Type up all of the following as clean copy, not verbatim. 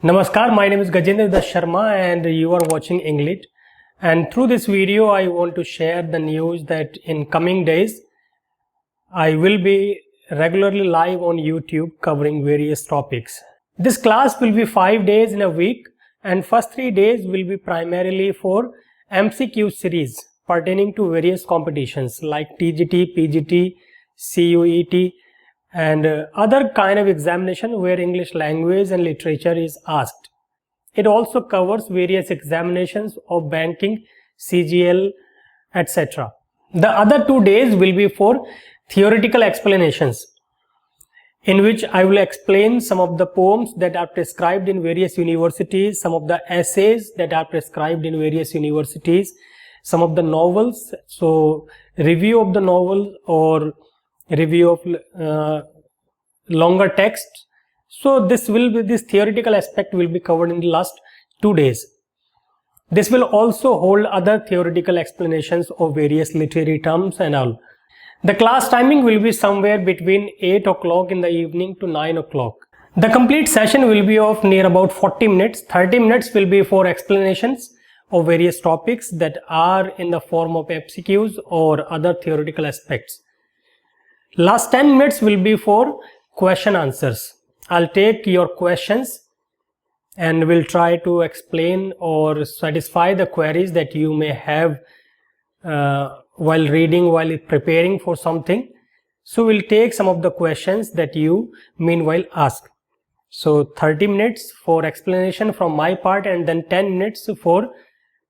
Namaskar, my name is Gajendra Das Sharma and you are watching English. And through this video, I want to share the news that in coming days, I will be regularly live on YouTube covering various topics. This class will be 5 days in a week and first 3 days will be primarily for MCQ series pertaining to various competitions like TGT, PGT, CUET, and other kind of examination where English language and literature is asked. It also covers various examinations of banking, CGL, etc. The other 2 days will be for theoretical explanations, in which I will explain some of the poems that are prescribed in various universities, some of the essays that are prescribed in various universities, some of the novels, so review of the novel or review of longer text. So this theoretical aspect will be covered in the last 2 days. This will also hold other theoretical explanations of various literary terms and all. The class timing will be somewhere between 8 o'clock in the evening to 9 o'clock. The complete session will be of near about 40 minutes. 30 minutes will be for explanations of various topics that are in the form of MCQs or other theoretical aspects. Last 10 minutes will be for question answers. I'll take your questions and will try to explain or satisfy the queries that you may have while reading, while preparing for something. So we'll take some of the questions that you meanwhile ask. So 30 minutes for explanation from my part and then 10 minutes for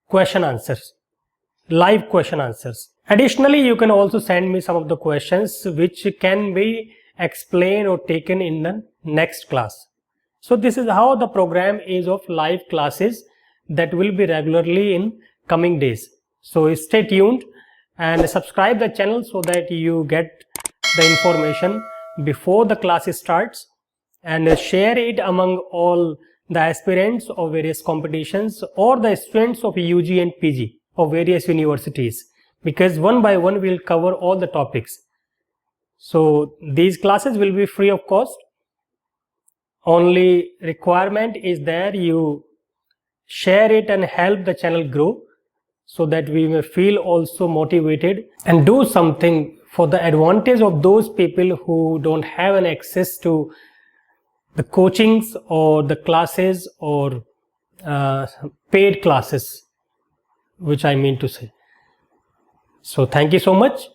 question answers, live question answers. Additionally, you can also send me some of the questions which can be explained or taken in the next class. So this is how the program is of live classes that will be regularly in coming days. So stay tuned and subscribe the channel so that you get the information before the class starts, and share it among all the aspirants of various competitions or the students of UG and PG of various universities, because one by one we will cover all the topics. So these classes will be free of cost. Only requirement is there you share it and help the channel grow so that we may feel also motivated and do something for the advantage of those people who don't have an access to the coachings or the classes or paid classes, which I mean to say. So thank you so much.